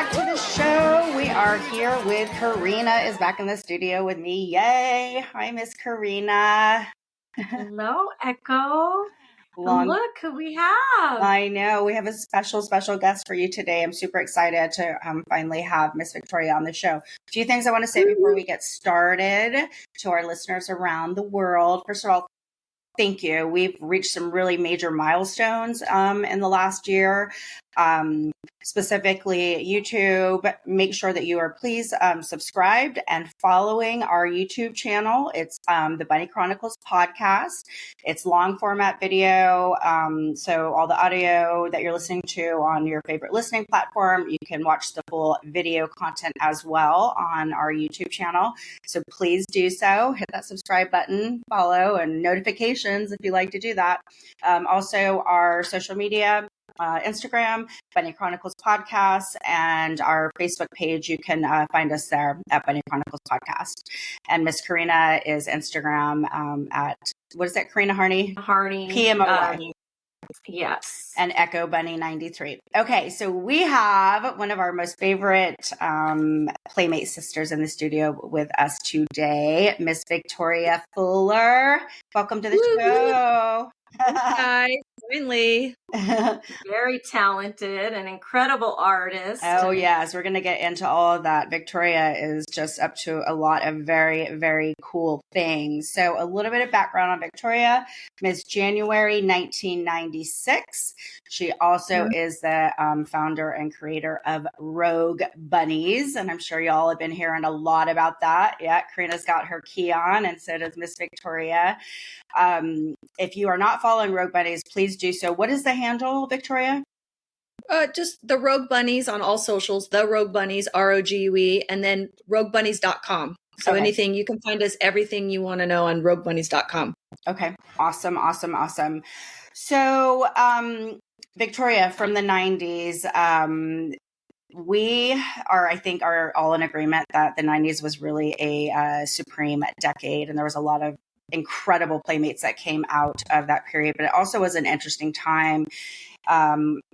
back to the show. We are here with Karina is back in the studio with me. Yay. Hi, Miss Karina. Hello, Echo. Long- Look who we have. I know. We have a special guest for you today. I'm super excited to finally have Miss Victoria on the show. A few things I want to say before we get started to our listeners around the world. First of all, thank you. We've reached some really major milestones in the last year. Specifically YouTube. Make sure that you are please subscribed and following our YouTube channel. It's the Bunny Chronicles podcast. It's long format video. So all the audio that you're listening to on your favorite listening platform, you can watch the full video content as well on our YouTube channel. So please do so. Hit that subscribe button, follow, and notifications if you like to do that. Also our social media, Instagram, Bunny Chronicles Podcast, and our Facebook page. You can find us there at Bunny Chronicles Podcast. And Miss Karina is Instagram at, what is that, Karina Harney? PMOY. Yes. And Echo Bunny 93. Okay, so we have one of our most favorite Playmate sisters in the studio with us today, Miss Victoria Fuller. Welcome to the show. Hi, finally. Very talented and incredible artist. Oh, yes. We're going to get into all of that. Victoria is just up to a lot of very, very cool things. So a little bit of background on Victoria. Miss January 1996. She also is the founder and creator of Rogue Bunnies. And I'm sure y'all have been hearing a lot about that. Yeah, Karina's got her key on, and so does Miss Victoria. If you are not following Rogue Bunnies, please do so. What is the handle, Victoria? Just the Rogue Bunnies on all socials, the Rogue Bunnies, ROGUE, and then roguebunnies.com. So anything, you can find us, everything you want to know on roguebunnies.com. Okay. Awesome. So, Victoria, from the 90s, we are, I think, are all in agreement that the 90s was really a supreme decade, and there was a lot of incredible playmates that came out of that period, but it also was an interesting time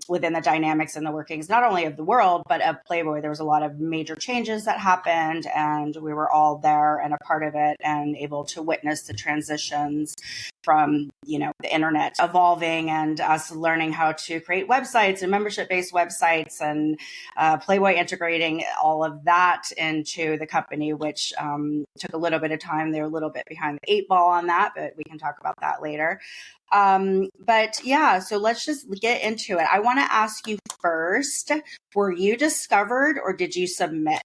within the dynamics and the workings, not only of the world, but of Playboy. There was a lot of major changes that happened, and we were all there and a part of it and able to witness the transitions from, the internet evolving and us learning how to create websites and membership-based websites, and Playboy integrating all of that into the company, which took a little bit of time. They were a little bit behind the 8 ball on that, but we can talk about that later. But yeah, so let's just get into it. I want to ask you first, were you discovered or did you submit?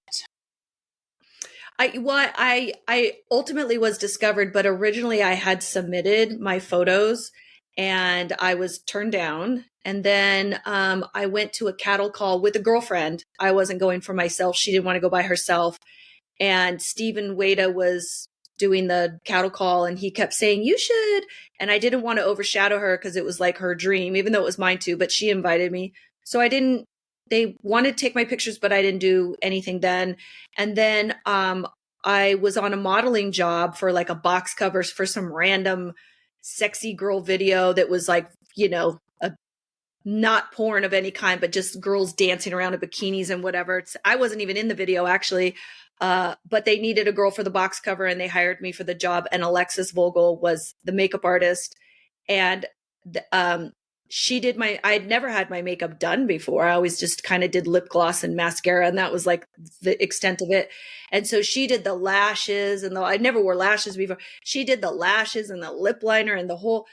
I ultimately was discovered, but originally I had submitted my photos and I was turned down. And then I went to a cattle call with a girlfriend. I wasn't going for myself. She didn't want to go by herself. And Stephen Wada was doing the cattle call, and he kept saying, you should. And I didn't want to overshadow her because it was like her dream, even though it was mine too, but she invited me. So they wanted to take my pictures, but I didn't do anything then. And then I was on a modeling job for like a box covers for some random sexy girl video that was like, a not porn of any kind, but just girls dancing around in bikinis and whatever. I wasn't even in the video actually. But they needed a girl for the box cover and they hired me for the job. And Alexis Vogel was the makeup artist. And I had never had my makeup done before. I always just kind of did lip gloss and mascara, and that was like the extent of it. And so she did the lashes, and I never wore lashes before. She did the lashes and the lip liner and the whole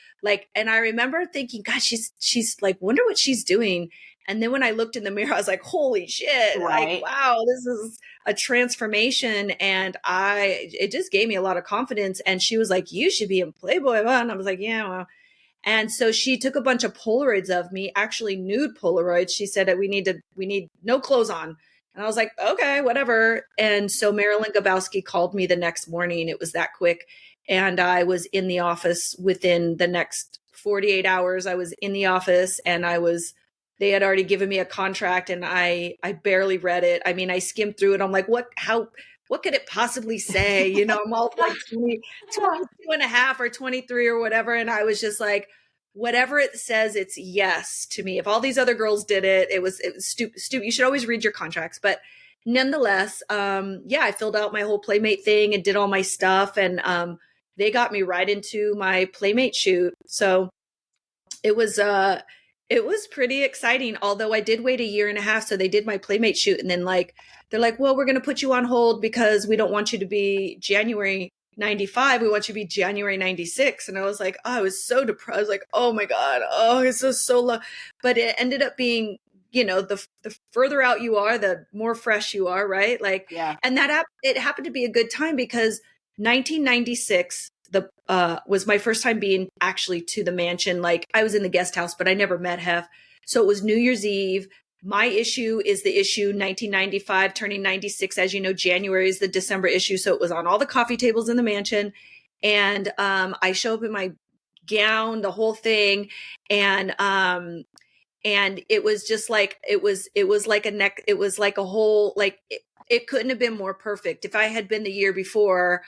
and I remember thinking, God, she's like, wonder what she's doing. And then when I looked in the mirror, I was like, holy shit, right. Like, wow, this is a transformation. And it just gave me a lot of confidence. And she was like, you should be in Playboy. And I was like, yeah, well. And so she took a bunch of Polaroids of me, actually nude Polaroids. She said that we need no clothes on. And I was like, okay, whatever. And so Marilyn Gabowski called me the next morning. It was that quick. And I was in the office within the next 48 hours. I was in the office and they had already given me a contract, and I barely read it. I mean, I skimmed through it. I'm like, what could it possibly say? I'm all like 22 and a half or 23 or whatever. And I was just like, whatever it says, it's yes to me. If all these other girls did it, it was stupid. You should always read your contracts. But nonetheless, I filled out my whole Playmate thing and did all my stuff. And they got me right into my Playmate shoot. So it was pretty exciting, although I did wait a year and a half. So they did my Playmate shoot. And then they're like, well, we're going to put you on hold because we don't want you to be January 95. We want you to be January 96. And I was like, oh, I was so depressed. I was like, oh my God. Oh, it's so low. But it ended up being, the further out you are, the more fresh you are. Right. And it happened to be a good time because 1996, was my first time being actually to the mansion. I was in the guest house, but I never met Hef. So it was New Year's Eve. My issue is the issue 1995 turning 96. As you know, January is the December issue. So it was on all the coffee tables in the mansion. And I show up in my gown, the whole thing. And it was just it was like a whole, it couldn't have been more perfect. If I had been the year before,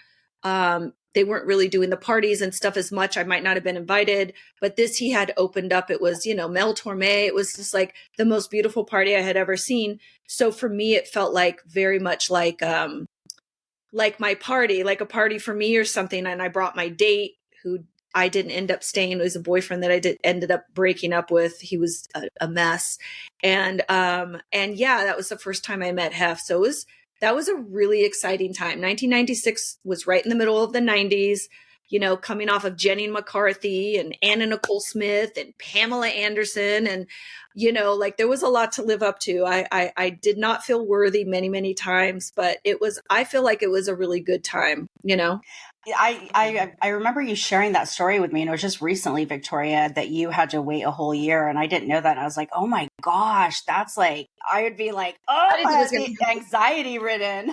they weren't really doing the parties and stuff as much. I might not have been invited, but this he had opened up. It was, Mel Torme. It was just the most beautiful party I had ever seen. So for me, it felt very much like my party, like a party for me or something. And I brought my date, who I didn't end up staying. It was a boyfriend that I ended up breaking up with. He was a mess. And that was the first time I met Hef. So that was a really exciting time. 1996 was right in the middle of the 90s, coming off of Jenny McCarthy and Anna Nicole Smith and Pamela Anderson. And, there was a lot to live up to. I did not feel worthy many, many times, but I feel like it was a really good time, I remember you sharing that story with me, and it was just recently, Victoria, that you had to wait a whole year, and I didn't know that. And I was like, oh my gosh, that's I would be like, anxiety ridden.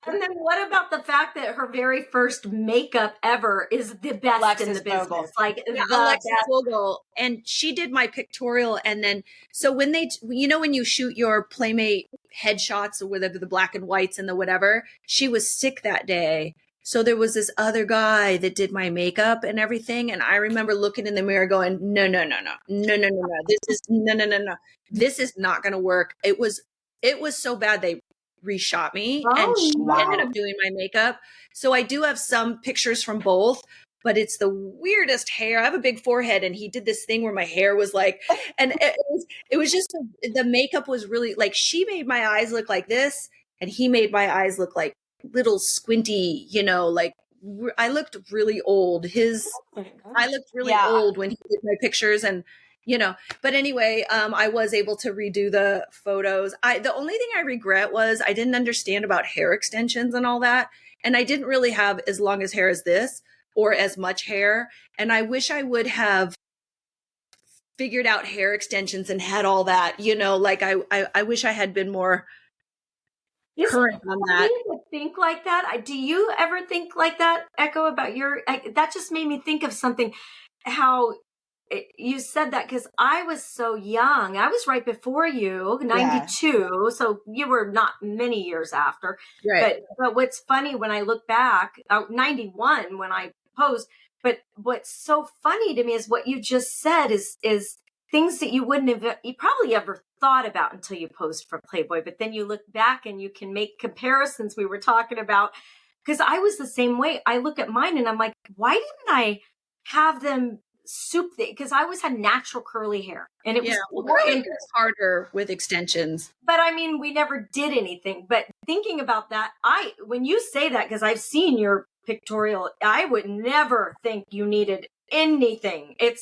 And then what about the fact that her very first makeup ever is the best Alexis in the business? Vogel. Alexis Vogel. And she did my pictorial. And then, so when when you shoot your Playmate headshots or whatever, the black and whites and the whatever, she was sick that day. So there was this other guy that did my makeup and everything. And I remember looking in the mirror going, no. This is not going to work. It was so bad. They reshot me and she ended up doing my makeup. So I do have some pictures from both, but it's the weirdest hair. I have a big forehead and he did this thing where my hair was and it was just, the makeup was really she made my eyes look like this and he made my eyes look like little squinty, I looked really old. I looked really old when he did my pictures and, but anyway, I was able to redo the photos. The only thing I regret was I didn't understand about hair extensions and all that. And I didn't really have as long as hair as this or as much hair. And I wish I would have figured out hair extensions and had all that, I wish I had been more current on that. Think like that. Do you ever think like that, Echo, about that just made me think of something, how you said that, because I was so young. I was right before you, 92. So you were not many years after. Right. But what's funny when I look back, 91 when I posed, but what's so funny to me is what you just said is things that you probably ever thought about until you posed for Playboy. But then you look back and you can make comparisons we were talking about. Because I was the same way. I look at mine and I'm like, why didn't I have them because I always had natural curly hair. And it was harder with extensions. But I mean, we never did anything. But thinking about that, when you say that, because I've seen your pictorial, I would never think you needed anything. They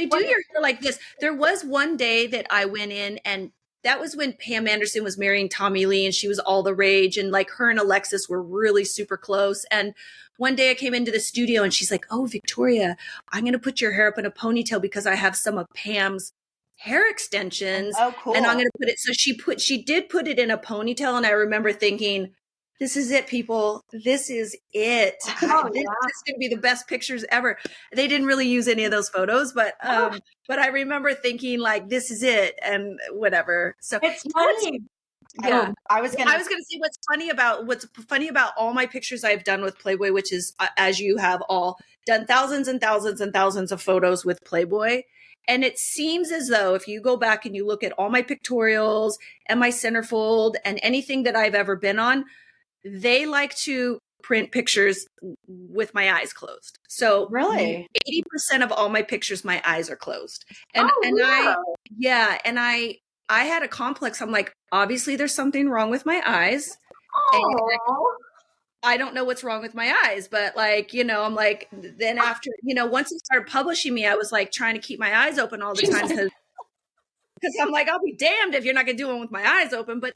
do your hair like this. There was one day that I went in, and that was when Pam Anderson was marrying Tommy Lee and she was all the rage, and her and Alexis were really super close. And one day I came into the studio and she's like, oh, Victoria, I'm going to put your hair up in a ponytail because I have some of Pam's hair extensions. Oh, cool. And I'm going to put it. So she did put it in a ponytail. And I remember thinking, this is it, people. This is it. This is going to be the best pictures ever. They didn't really use any of those photos, but I remember thinking this is it and whatever. So it's funny. Yeah. I was gonna say what's funny about all my pictures I've done with Playboy, which is as you have all done thousands and thousands and thousands of photos with Playboy. And it seems as though if you go back and you look at all my pictorials and my centerfold and anything that I've ever been on, they like to print pictures with my eyes closed. So really 80% of all my pictures, my eyes are closed. And I had a complex. I'm like, obviously there's something wrong with my eyes. And I don't know what's wrong with my eyes, but like, I'm like, then after, once they started publishing me, I was like trying to keep my eyes open all the time because I'm like, I'll be damned if you're not gonna do one with my eyes open. But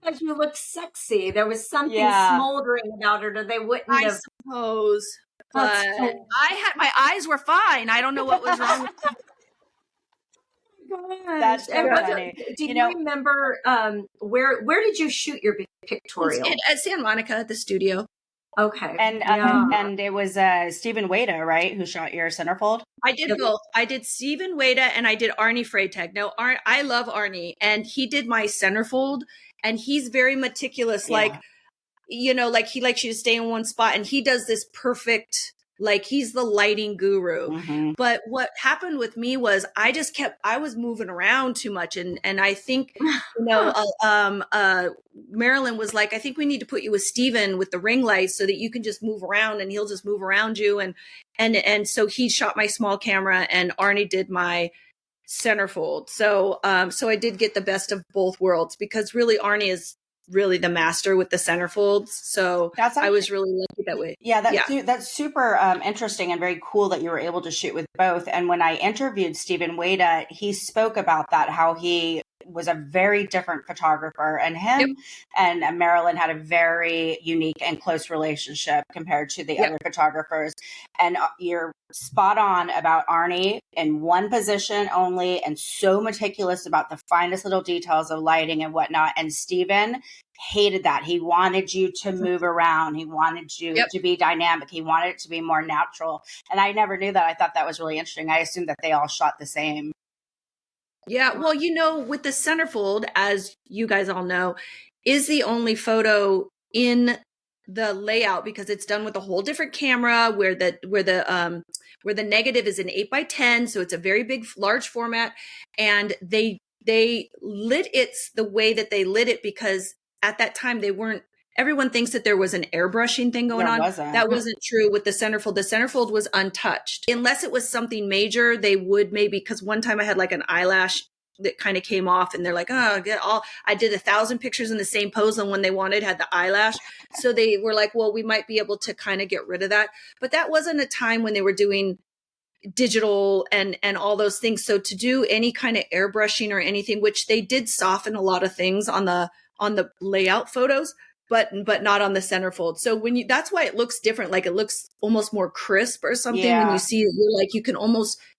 because you look sexy. There was something smoldering about it, or they wouldn't have. I suppose. But my eyes were fine. I don't know what was wrong with them. That's so funny. Do you remember where did you shoot your pictorial? At Santa Monica at the studio. Okay. And it was Stephen Wada, right, who shot your centerfold? I did both. I did Stephen Wada and I did Arnie Freytag. Now, I love Arnie, and he did my centerfold, and he's very meticulous. Like, like he likes you to stay in one spot, and he does this perfect. Like he's the lighting guru. Mm-hmm. But what happened with me was I was moving around too much. And I think, Marilyn was like, I think we need to put you with Steven with the ring lights so that you can just move around and he'll just move around you. And so he shot my small camera and Arnie did my centerfold. So I did get the best of both worlds because really Arnie is really the master with the centerfolds. So I was really lucky that way. Yeah, that's super interesting and very cool that you were able to shoot with both. And when I interviewed Stephen Wada, he spoke about that, how he was a very different photographer, and him and Marilyn had a very unique and close relationship compared to the other photographers. And you're spot on about Arnie in one position only and so meticulous about the finest little details of lighting and whatnot. And Stephen hated that. He wanted you to move around. He wanted you to be dynamic. He wanted it to be more natural. And I never knew that. I thought that was really interesting. I assumed that they all shot the same. Yeah. Well, with the centerfold, as you guys all know, is the only photo in the layout because it's done with a whole different camera where the negative is an 8x10. So it's a very big, large format. And they lit it the way that they lit it because at that time everyone thinks that there was an airbrushing thing going on. That wasn't true with the centerfold. The centerfold was untouched. Unless it was something major, they would maybe, because one time I had like an eyelash that kind of came off and they're like, I did 1,000 pictures in the same pose and when they had the eyelash. So they were like, well, we might be able to kind of get rid of that. But that wasn't a time when they were doing digital and all those things. So to do any kind of airbrushing or anything, which they did soften a lot of things on the layout photos, but not on the centerfold. So that's why it looks different. Like it looks almost more crisp or something when you see it. You're like,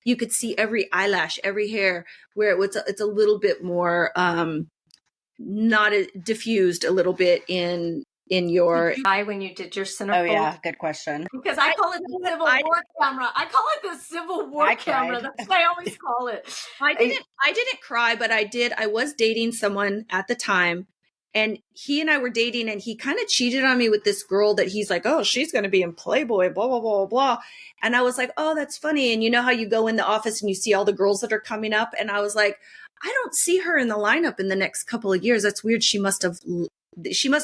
you could see every eyelash, every hair, where it's a little bit more, not diffused a little bit in your. When you did your centerfold? Oh yeah, good question. Because I call it the Civil War camera. I call it the Civil War camera. That's what I always call it. I didn't cry, but I was dating someone at the time. And he and I were dating and he kind of cheated on me with this girl that he's like, oh, she's going to be in Playboy, blah, blah, blah, blah. And I was like, oh, that's funny. And you know how you go in the office and you see all the girls that are coming up? And I was like, I don't see her in the lineup in the next couple of years. That's weird. She must have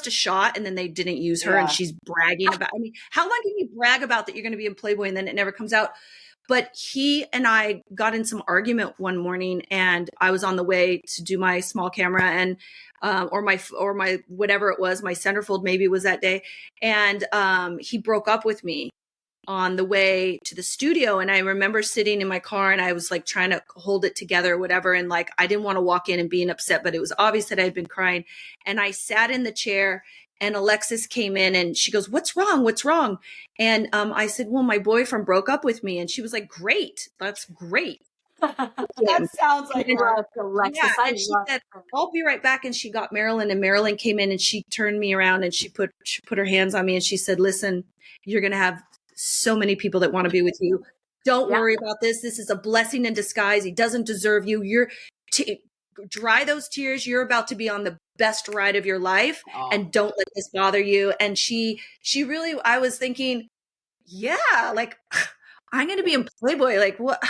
shot and then they didn't use her and she's bragging about, how long can you brag about that you're going to be in Playboy and then it never comes out? But he and I got in some argument one morning and I was on the way to do my small camera and, or my, whatever it was, my centerfold maybe was that day. And, he broke up with me on the way to the studio. And I remember sitting in my car and I was like trying to hold it together or whatever. And like, I didn't want to walk in and being upset, but it was obvious that I had been crying. And I sat in the chair and Alexis came in and she goes, what's wrong? What's wrong? And I said, well, my boyfriend broke up with me. And she was like, great. That's great. That sounds like Alexis. Yeah, and she said, I'll be right back. And she got Marilyn and Marilyn came in and she turned me around and she put her hands on me and she said, listen, you're going to have so many people that want to be with you. Don't worry about this. This is a blessing in disguise. He doesn't deserve you. dry those tears. You're about to be on the best ride of your life, Oh. and don't let this bother you. And she really, I was thinking, yeah, like I'm going to be in Playboy. Like what,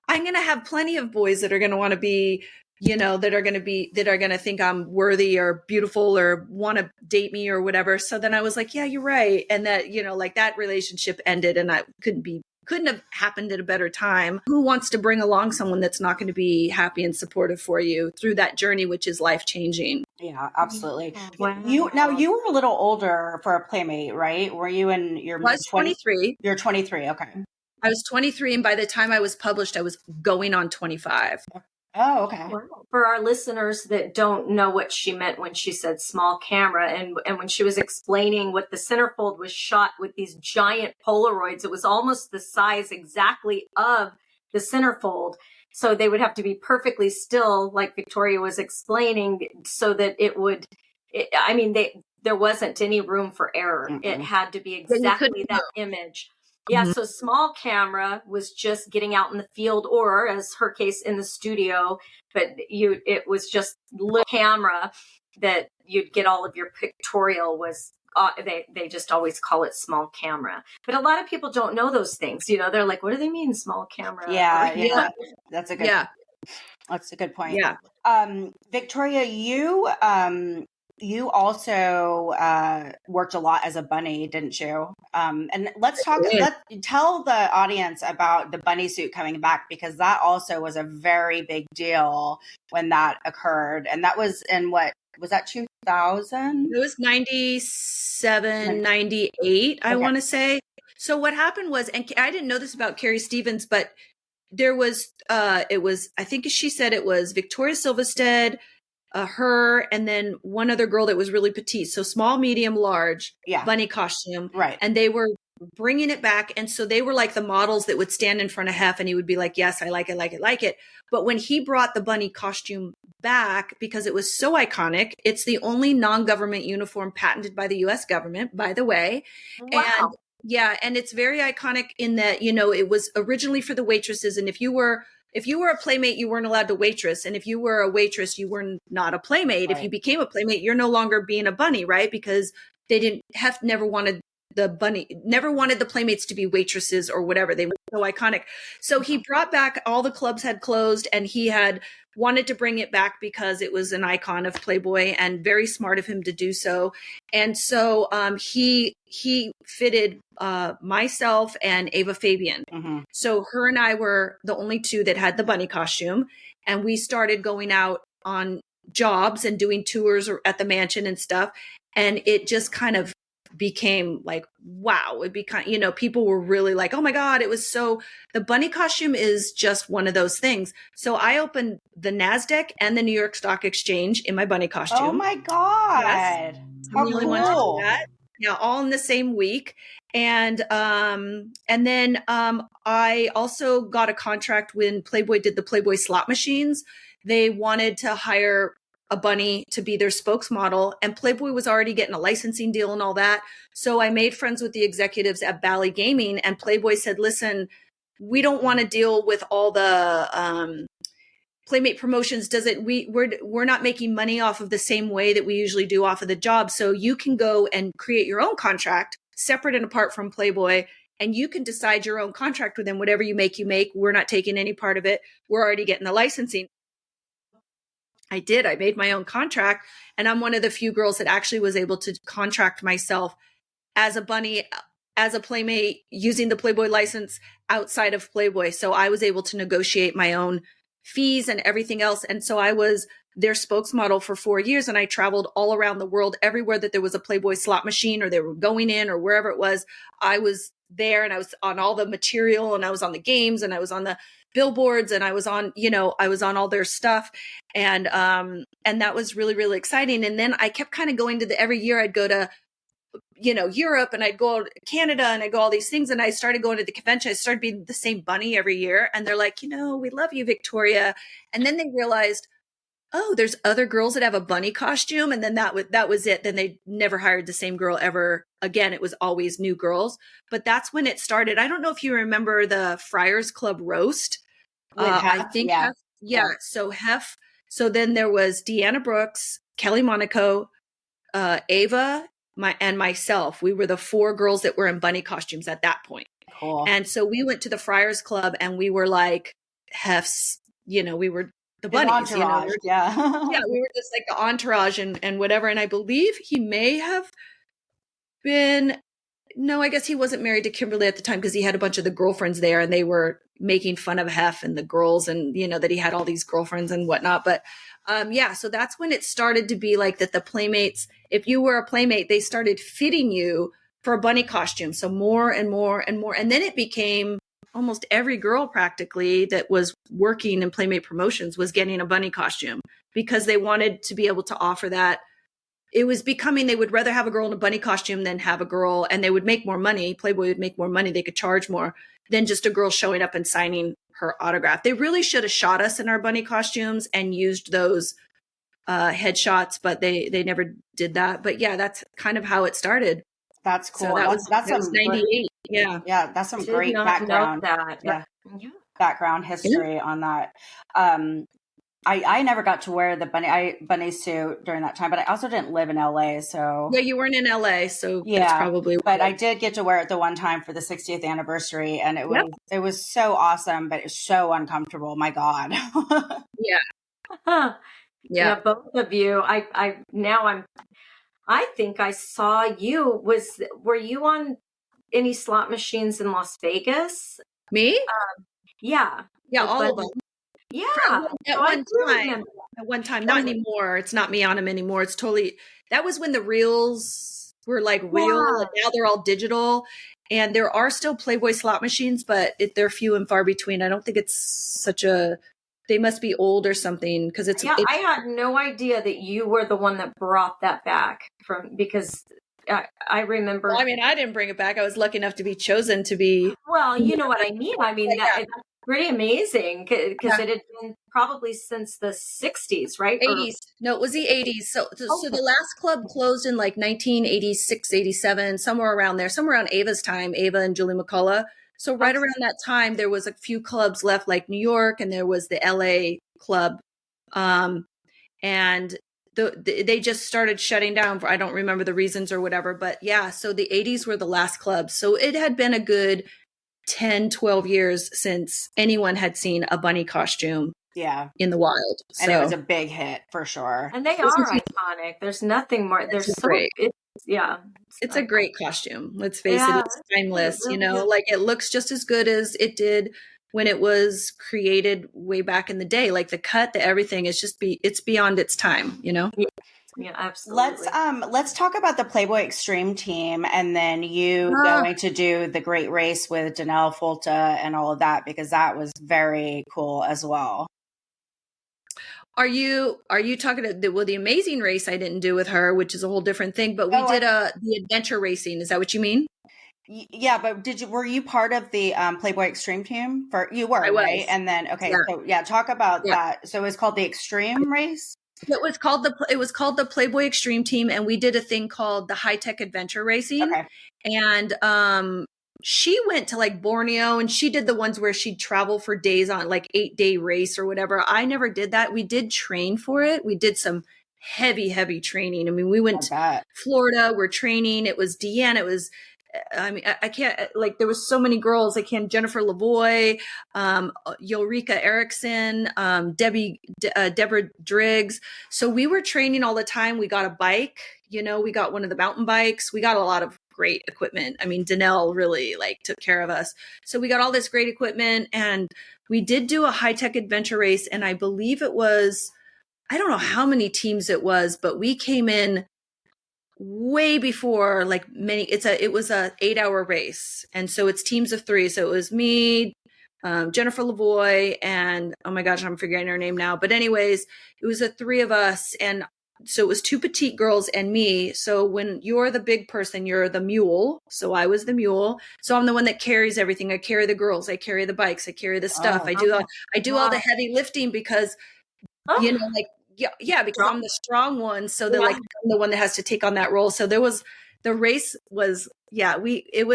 I'm going to have plenty of boys that are going to want to be, that are going to think I'm worthy or beautiful or want to date me or whatever. So then I was like, yeah, you're right. And that, like that relationship ended, and I couldn't have happened at a better time. Who wants to bring along someone that's not going to be happy and supportive for you through that journey, which is life-changing? Yeah, absolutely. Wow. You were a little older for a Playmate, right? Were you in your I was 23. You're 23. Okay. I was 23, and by the time I was published, I was going on 25. Oh, okay. For our listeners that don't know what she meant when she said small camera, and when she was explaining what the centerfold was shot with these giant Polaroids, it was almost the size exactly of the centerfold. So they would have to be perfectly still, like Victoria was explaining, so that there wasn't any room for error. Mm-mm. It had to be exactly that image. Yeah, so small camera was just getting out in the field, or as her case, in the studio, but it was just little camera that you'd get all of your pictorial was, they just always call it small camera. But a lot of people don't know those things. They're like, what do they mean small camera? Yeah. That's a good point. Yeah. Victoria, you also worked a lot as a bunny, didn't you? And let's tell the audience about the bunny suit coming back, because that also was a very big deal when that occurred. And that was in what was that, 2000? It was 97, 98, I want to say. So what happened was, and I didn't know this about Carrie Stevens, but there was, I think she said it was Victoria Silvestead, her, and then one other girl that was really petite. So small, medium, large, bunny costume. Right. And they were bringing it back. And so they were like the models that would stand in front of Hef, and he would be like, yes, I like it, like it, like it. But when he brought the bunny costume back, because it was so iconic, it's the only non-government uniform patented by the US government, by the way. Wow. And and it's very iconic in that, it was originally for the waitresses. And if you were a Playmate, you weren't allowed to waitress. And if you were a waitress, you were not a Playmate. Right. If you became a Playmate, you're no longer being a bunny, right? Because Hef never wanted the Playmates to be waitresses or whatever. They were so iconic. So he brought back, all the clubs had closed, and he had wanted to bring it back because it was an icon of Playboy, and very smart of him to do so. And so he fitted myself and Ava Fabian. Mm-hmm. So her and I were the only two that had the bunny costume, and we started going out on jobs and doing tours at the mansion and stuff. And it just kind of became like, wow, it became, people were really like, oh my God, the bunny costume is just one of those things. So I opened the NASDAQ and the New York Stock Exchange in my bunny costume. Oh my God. Yes. How really cool. wanted to do that. Yeah, all in the same week. And then I also got a contract when Playboy did the Playboy slot machines. They wanted to hire a bunny to be their spokesmodel, and Playboy was already getting a licensing deal and all that. So I made friends with the executives at Bally Gaming, and Playboy said, listen, we don't want to deal with all the Playmate promotions. We're not making money off of the same way that we usually do off of the job. So you can go and create your own contract separate and apart from Playboy, and you can decide your own contract with them. Whatever you make. We're not taking any part of it. We're already getting the licensing. I did. I made my own contract, and I'm one of the few girls that actually was able to contract myself as a bunny, as a Playmate, using the Playboy license outside of Playboy. So I was able to negotiate my own fees and everything else. And so I was their spokesmodel for 4 years, and I traveled all around the world, everywhere that there was a Playboy slot machine or they were going in or wherever it was. I was there, and I was on all the material, and I was on the games, and I was on the billboards, and I was on all their stuff. And that was really, really exciting. And then I kept kind of going to every year I'd go to, Europe, and I'd go to Canada, and I'd go all these things. And I started going to the convention. I started being the same bunny every year. And they're like, we love you, Victoria. And then they realized, oh, there's other girls that have a bunny costume. And then that was it. Then they never hired the same girl ever again. It was always new girls. But that's when it started. I don't know if you remember the Friars Club roast. I think, yeah. So Hef So then there was Deanna Brooks, Kelly Monaco, Ava, and myself. We were the 4 girls that were in bunny costumes at that point. Cool. And so we went to the Friars Club and we were like hefts, we were the bunnies, entourage, yeah. Yeah, we were just like the entourage and whatever. And I believe he may have been, no, I guess he wasn't married to Kimberly at the time because he had a bunch of the girlfriends there and they were making fun of Hef and the girls and, that he had all these girlfriends and whatnot. But so that's when it started to be like that the Playmates, if you were a Playmate, they started fitting you for a bunny costume. So more and more and more. And then it became almost every girl practically that was working in Playmate promotions was getting a bunny costume because they wanted to be able to offer that. It was becoming, they would rather have a girl in a bunny costume than have a girl, and they would make more money. Playboy would make more money. They could charge more than just a girl showing up and signing her autograph. They really should have shot us in our bunny costumes and used those headshots, but they never did that. But yeah, that's kind of how it started. That's cool. So that was 98. Yeah. Yeah. That's some great background. Yeah. Background history on that. I never got to wear the bunny suit during that time, but I also didn't live in LA. So yeah, you weren't in LA. So that's probably, but I did get to wear it the one time for the 60th anniversary. And it was so awesome, but it's so uncomfortable. My God. Yeah. Yeah. Both of you. I think I saw you. Were you on any slot machines in Las Vegas? Me? Yeah. Yeah, all of them. Yeah. At one time. Not anymore. It's not me on them anymore. It's totally, that was when the reels were like real. And now they're all digital. And there are still Playboy slot machines, but they're few and far between. I don't think it's such a, they must be old or something because it's. I had no idea that you were the one that brought that back because I remember. Well, I mean, I didn't bring it back. I was lucky enough to be chosen to be. Well, you know what I mean. I mean, that's pretty amazing because it had been probably since the 60s, right? 80s. No, it was the 80s. So the last club closed in like 1986, 87, somewhere around there, somewhere around Ava's time, Ava and Julie McCullough. So right around that time, there was a few clubs left, like New York, and there was the LA club. And they just started shutting down for, I don't remember the reasons or whatever, but yeah, so the 80s were the last clubs. So it had been a good 10, 12 years since anyone had seen a bunny costume in the wild. And it was a big hit for sure. And they are iconic. There's nothing more. They're so great. It's a great costume. Let's face it, it's timeless, like it looks just as good as it did when it was created way back in the day. Like the cut, the everything is it's beyond its time, Yeah, absolutely. Let's talk about the Playboy Extreme team and then you going to do the great race with Danelle Fulta and all of that, because that was very cool as well. Are you talking the amazing race I didn't do with her, which is a whole different thing, but we did the adventure racing. Is that what you mean? Yeah, but were you part of the Playboy Extreme team? You were, I was. Right? And then talk about that. So it's called the Extreme race? It was called the Playboy Extreme team, and we did a thing called the High Tech Adventure Racing. Okay. And she went to like Borneo, and she did the ones where she'd travel for days on like 8-day race or whatever. I never did that. We did train for it. We did some heavy training. I mean, we went to Florida. We're training. It was Deanne. It was. I mean, I can't, like, there was so many girls. Jennifer Lavoie, Ulrika Erickson, Deborah Driggs. So we were training all the time. We got a bike, we got one of the mountain bikes. We got a lot of great equipment. I mean, Danelle really took care of us. So we got all this great equipment, and we did do a high-tech adventure race. And I believe it was, I don't know how many teams it was, but we came in way before it was a 8-hour race. And so it's teams of 3. So it was me, Jennifer Lavoie, and oh my gosh, I'm forgetting her name now. But anyways, it was the 3 of us. And so it was 2 petite girls and me. So when you're the big person, you're the mule. So I was the mule. So I'm the one that carries everything. I carry the girls, I carry the bikes, I carry the stuff. I do all the heavy lifting because, because I'm the strong one. So they're I'm the one that has to take on that role. So the race was, it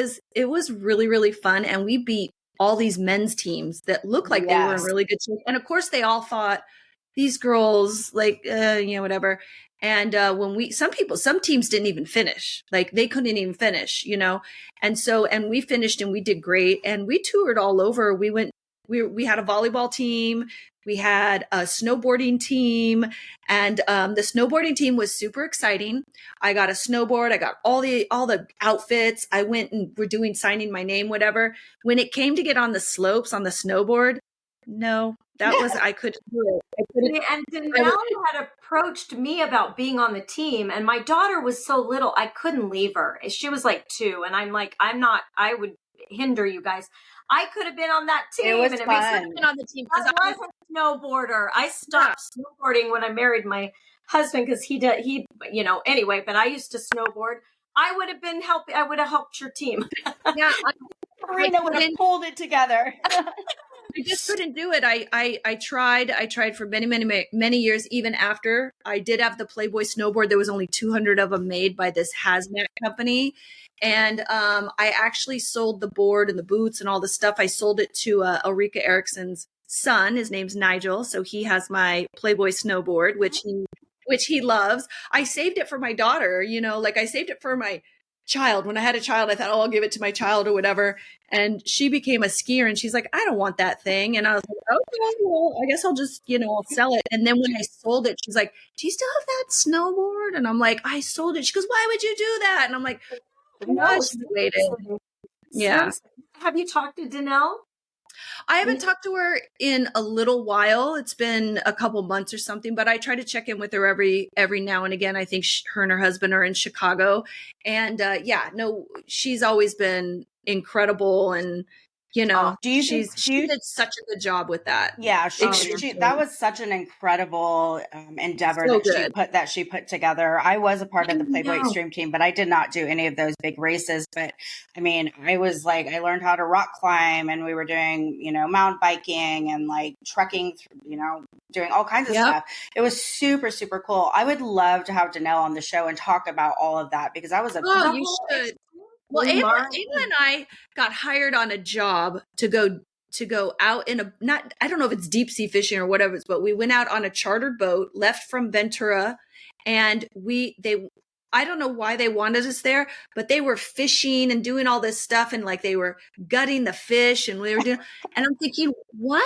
was really, really fun. And we beat all these men's teams that looked like they were in really good shape. And of course they all thought these girls, like, whatever. And some teams didn't even finish. Like they couldn't even finish, and we finished and we did great. And we toured all over. We had a volleyball team. We had a snowboarding team, and the snowboarding team was super exciting. I got a snowboard. I got all the outfits. I went and we're doing signing my name, whatever. When it came to get on the slopes on the snowboard, no, I couldn't do it. And Danelle had approached me about being on the team, and my daughter was so little, I couldn't leave her. She was like 2, and I'm like, I would hinder you guys. I could have been on that team. It was and fun. Been on the team. I was a snowboarder. I stopped snowboarding when I married my husband because anyway, but I used to snowboard. I would have helped your team. Yeah. Karina would have pulled it together. I just couldn't do it. I tried for many years. Even after I did have the Playboy snowboard, there was only 200 of them made by this hazmat company. And I actually sold the board and the boots and all the stuff. I sold it to Ulrika Erickson's son. His name's Nigel. So he has my Playboy snowboard, which he loves. I saved it for my daughter, like I saved it for my child. When I had a child, I thought, I'll give it to my child or whatever. And she became a skier and she's like, I don't want that thing. And I was like, okay, well, I guess I'll just, I'll sell it. And then when I sold it, she's like, do you still have that snowboard? And I'm like, I sold it. She goes, why would you do that? And I'm like, no, yeah. Have you talked to Danelle? I haven't talked to her in a little while. It's been a couple months or something, but I try to check in with her every now and again. I think her and her husband are in Chicago, and she's always been incredible. And she did such a good job with that. Yeah, that was such an incredible endeavor that she put together. I was a part of the Playboy Extreme team, but I did not do any of those big races. But I mean, I learned how to rock climb, and we were doing, mountain biking and like trekking, doing all kinds of stuff. It was super, super cool. I would love to have Danelle on the show and talk about all of that because that was you should. Well, Ayla and I got hired on a job to go out in I don't know if it's deep sea fishing or whatever, but we went out on a chartered boat, left from Ventura, and I don't know why they wanted us there, but they were fishing and doing all this stuff and like they were gutting the fish and we were doing, and I'm thinking, what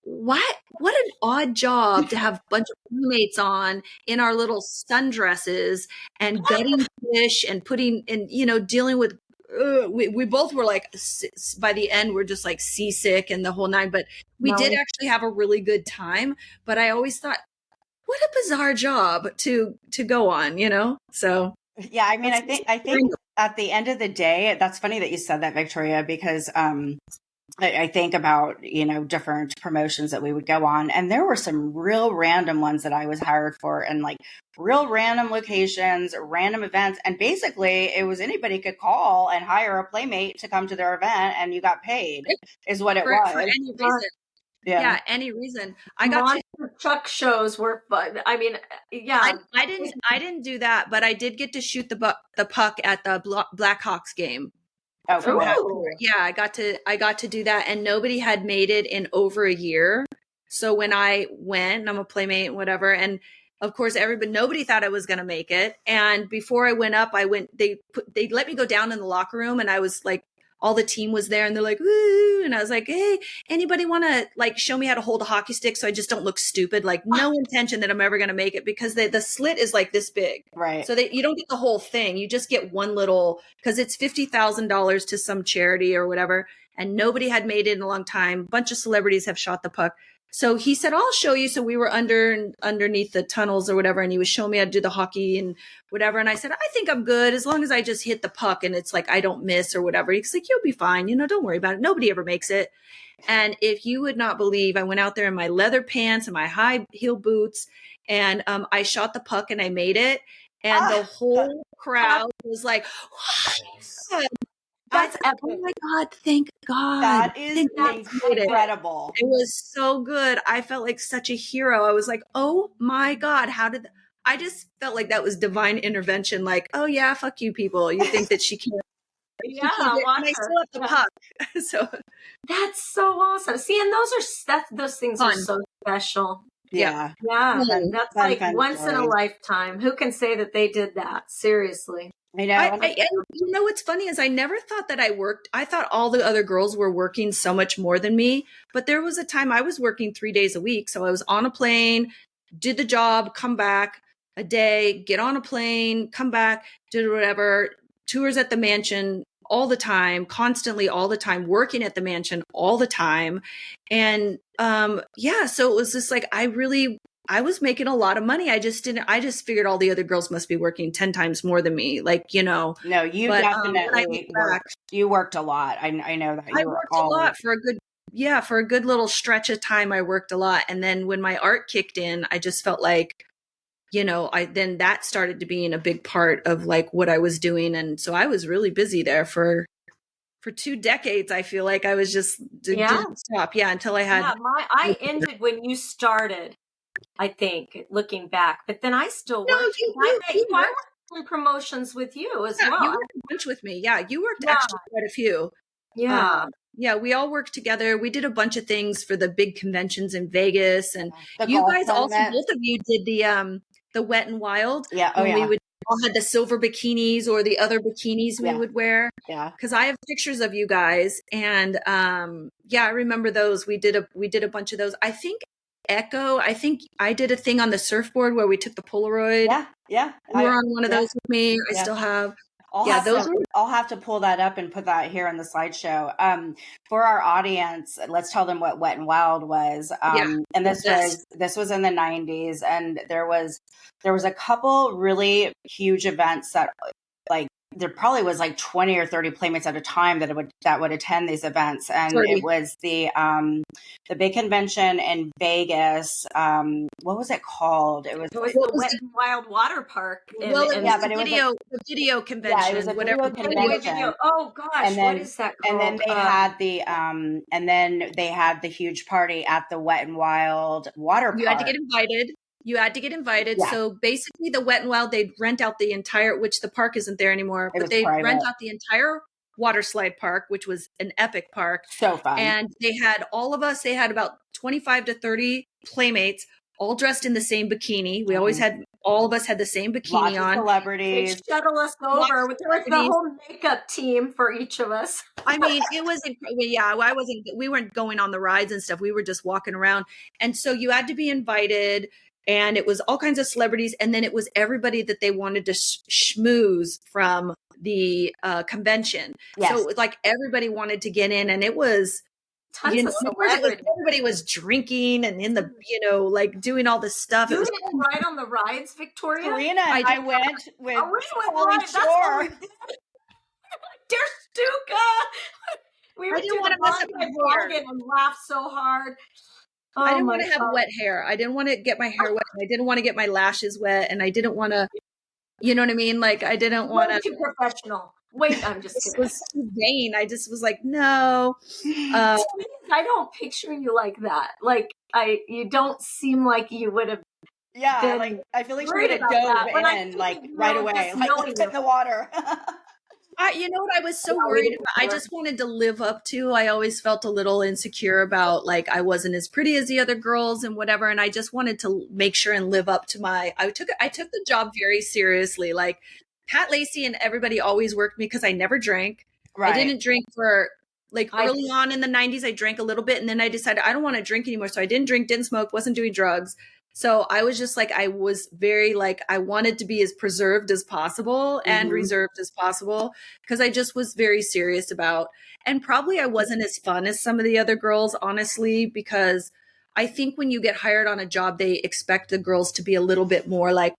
an odd job to have a bunch of roommates on in our little sundresses and gutting fish and putting and, dealing with, we both were like, by the end, we're just like seasick and the whole nine, but we did actually have a really good time. But I always thought, what a bizarre job to go on, so. Yeah. I mean, I think at the end of the day, that's funny that you said that, Victoria, because, I think about, different promotions that we would go on, and there were some real random ones that I was hired for, and like real random locations, random events. And basically it was anybody could call and hire a Playmate to come to their event and you got paid is what it was. For any reason. Yeah, any reason. I got truck shows were fun. I mean, yeah. I didn't do that, but I did get to shoot the puck at the Blackhawks game. Oh, cool. Yeah, I got to do that, and nobody had made it in over a year. So when I went, I'm a Playmate and whatever, and of course nobody thought I was going to make it. And before I went up, they let me go down in the locker room, and I was like, all the team was there, and they're like, woo, and I was like, hey, anybody want to like show me how to hold a hockey stick so I just don't look stupid? Like no intention that I'm ever going to make it, because the slit is like this big, right? So that you don't get the whole thing, you just get one little, because it's $50,000 to some charity or whatever, and nobody had made it in a long time. A bunch of celebrities have shot the puck. So he said, I'll show you. So we were underneath the tunnels or whatever, and he was showing me how to do the hockey and whatever. And I said, I think I'm good as long as I just hit the puck and it's like I don't miss or whatever. He's like, you'll be fine. Don't worry about it. Nobody ever makes it. And if you would not believe, I went out there in my leather pants and my high heel boots, and I shot the puck and I made it. And the whole crowd was like, what? That's oh my God, thank God. That is incredible. It was so good. I felt like such a hero. I was like, oh my God, I just felt like that was divine intervention. Like, oh yeah, fuck you people. You think that she can't. Yeah, and I still have the puck. So that's so awesome. See, and those things fun. are so special. Yeah. Yeah, Fun, that's fun, like fun once in a stories. lifetime. Who can say that they did that? Seriously. I know. You know what's funny is I never thought that I worked. I thought all the other girls were working so much more than me. But there was a time I was working 3 days a week. So I was on a plane, did the job, come back a day, get on a plane, come back, did whatever, tours at the mansion all the time, constantly all the time, working at the mansion all the time. And so it was just like I was making a lot of money. I just figured all the other girls must be working 10 times more than me. Like, you know. No, you But, definitely worked. You worked a lot. I know that I worked a lot for a good little stretch of time. I worked a lot. And then when my art kicked in, I just felt like, you know, then that started to be in a big part of like what I was doing. And so I was really busy there for 2 decades. I feel like I was just didn't stop. Yeah. Until I had. Yeah, I ended when you started, I think, looking back. But then I still No, worked. I worked in promotions with you as well. You worked a bunch with me. Yeah. You worked actually quite a few. Yeah. Yeah, we all worked together. We did a bunch of things for the big conventions in Vegas, and you guys also, both of you did the Wet and Wild. Yeah, We would all had the silver bikinis or the other bikinis we would wear. Yeah, because I have pictures of you guys, and I remember those. We did a bunch of those. I think I did a thing on the surfboard where we took the Polaroid. Yeah. You were on one of those with me. I still have. I'll have to pull that up and put that here in the slideshow. For our audience, let's tell them what Wet and Wild was. And this was in the 90s, and there was a couple really huge events that, like, there probably was like 20 or 30 Playmates at a time that would attend these events. And 30. It was the big convention in Vegas. What was it called? It was the Wet and Wild Water Park. But it was the video convention. Yeah, it was a video convention. Oh gosh, what is that called? And then they had the huge party at the Wet and Wild Water Park. You had to get invited. Yeah. So basically the Wet and Wild, they'd rent out the entire, which the park isn't there anymore, but they'd rent out the entire water slide park, which was an epic park. So fun. And they had about 25 to 30 Playmates, all dressed in the same bikini. We always had, all of us had the same bikini on. Celebrities. They shuttle us over with the whole makeup team for each of us. I mean, it was, we weren't going on the rides and stuff. We were just walking around. And so you had to be invited. And it was all kinds of celebrities. And then it was everybody that they wanted to schmooze from the convention. Yes. So it was like everybody wanted to get in, and it was, everybody was drinking and in the, like doing all this stuff. You didn't ride on the rides, Victoria? Karina and I went with Pauly Shore. Dear Stuka. We were doing the and laughed so hard. Oh, I didn't want to have wet hair. I didn't want to get my hair wet. I didn't want to get my lashes wet. And I didn't want to, you know what I mean? Like, I didn't want to. Too professional. Wait, I'm just kidding. It was too vain. I just was like, no. I don't picture you like that. Like, you don't seem like you would have. Yeah, like, I feel like she would have dove in, like, right away. Like, let's get in the water. You know what I was so worried about? I just wanted to live up to. I always felt a little insecure about, like, I wasn't as pretty as the other girls and whatever. And I just wanted to make sure and live up to I took the job very seriously. Like, Pat Lacey and everybody always worked me because I never drank. Right. I didn't drink for, like, early on in the 90s. I drank a little bit, and then I decided I don't want to drink anymore. So I didn't drink, didn't smoke, wasn't doing drugs. So I was just like, I was very, like, I wanted to be as preserved as possible and reserved as possible, because I just was very serious about, and probably I wasn't as fun as some of the other girls, honestly, because I think when you get hired on a job, they expect the girls to be a little bit more like,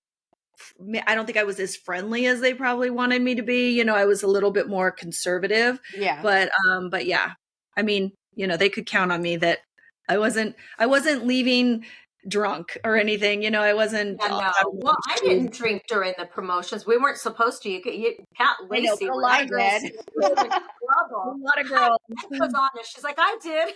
I don't think I was as friendly as they probably wanted me to be. I was a little bit more conservative. Yeah. But yeah, I mean, they could count on me that I wasn't leaving drunk or anything, I wasn't. Well, I didn't drink during the promotions. We weren't supposed to. Pat Lacey, a lot of girls. A lot of girls. Was honest. She's like, I did.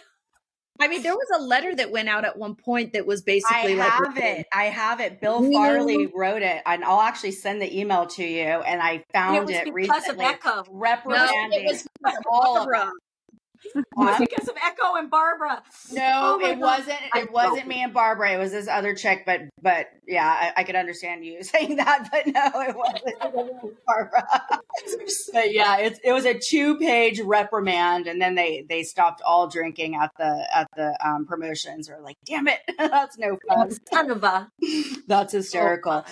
I mean, there was a letter that went out at one point that was basically I have it. Bill Farley wrote it, and I'll actually send the email to you. And I found it recently. Because of Echo. Reprimanding all of them. was because of Echo and Barbara. No, Oh it wasn't. It wasn't me and Barbara. It was this other chick. But yeah, I could understand you saying that. But no, it wasn't Barbara. But yeah, it was a 2-page reprimand, and then they stopped all drinking at the promotions. Or like, damn it, that's no fun. Son of a. That's hysterical.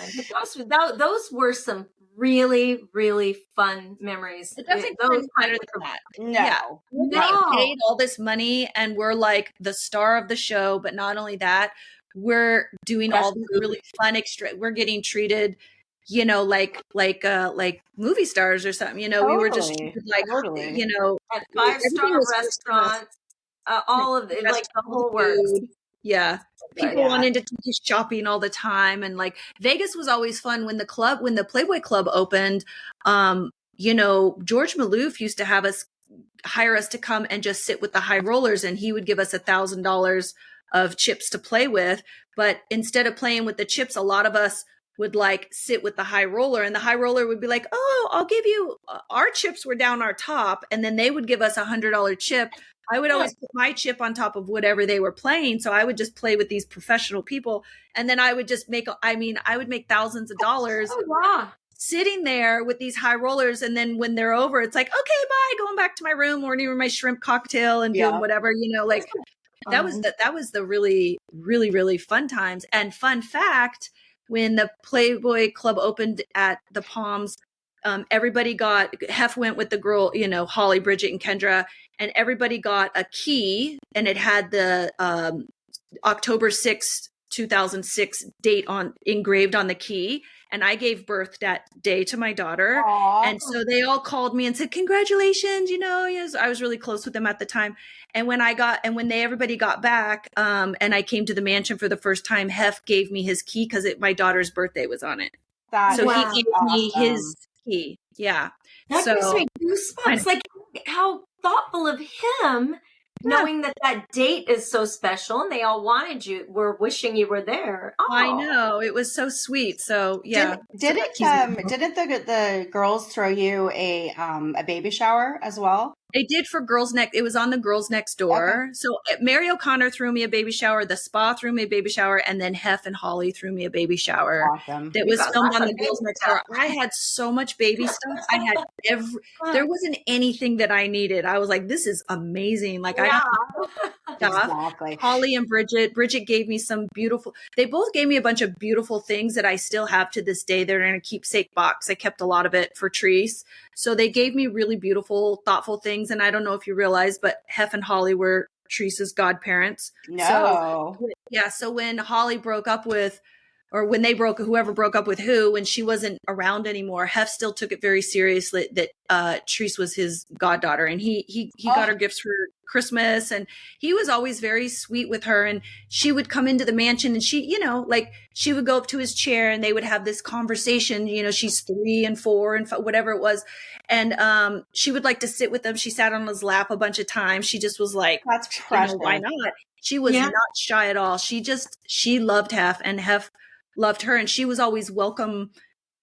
Those were some really, really fun memories. It doesn't those get better than that. No. Yeah. No. We paid all this money and we're like the star of the show, but not only that, we're doing all these really fun we're getting treated, you know, like movie stars or something, you know. Totally. We were just treated like, you know, at 5-star restaurants, all of it, like the whole works. Yeah. People wanted to take us shopping all the time. And like Vegas was always fun when the Playboy Club opened. You know, George Maloof used to hire us to come and just sit with the high rollers, and he would give us $1,000 of chips to play with. But instead of playing with the chips, a lot of us would like sit with the high roller, and the high roller would be like, oh, I'll give you, our chips were down our top. And then they would give us $100 chip. I would always put my chip on top of whatever they were playing. So I would just play with these professional people. And then I would just I would make thousands of dollars sitting there with these high rollers. And then when they're over, it's like, okay, bye, going back to my room, ordering my shrimp cocktail and doing whatever, you know, like that was the really, really, really fun times. And fun fact, when the Playboy Club opened at the Palms, everybody Hef went with the girl, you know, Holly, Bridget, and Kendra, and everybody got a key, and it had the October 6th, 2006 date engraved on the key. And I gave birth that day to my daughter. Aww. And so they all called me and said, congratulations, you know, yes, I was really close with them at the time. And when everybody got back, and I came to the mansion for the first time, Hef gave me his key because my daughter's birthday was on it. So he gave me his key. Yeah. That gives me goosebumps. Like, how thoughtful of him, knowing that date is so special, and they all were wishing you were there. Oh. I know, it was so sweet. So yeah. Didn't the girls throw you a baby shower as well? They did for Girls Next. It was on the Girls Next Door. Okay. So Mary O'Connor threw me a baby shower. The spa threw me a baby shower, and then Hef and Holly threw me a baby shower. Awesome. That was filmed on the Girls Next Door. I had so much baby stuff. I had there wasn't anything that I needed. I was like, this is amazing. Like I got stuff. Exactly. Holly and Bridget gave me they both gave me a bunch of beautiful things that I still have to this day. They're in a keepsake box. I kept a lot of it for Treese. So they gave me really beautiful, thoughtful things. And I don't know if you realize, but Hef and Holly were Treese's godparents. No. So when Holly broke up with, or when whoever broke up with who, when she wasn't around anymore, Hef still took it very seriously that Treese was his goddaughter. And he got her gifts for Christmas, and he was always very sweet with her. And she would come into the mansion, and she, you know, like she would go up to his chair and they would have this conversation. You know, she's 3 and 4 and whatever it was. And she would like to sit with him. She sat on his lap a bunch of times. She just was like, that's precious. Why not? She was not shy at all. She loved Hef, and Hef loved her. And she was always welcome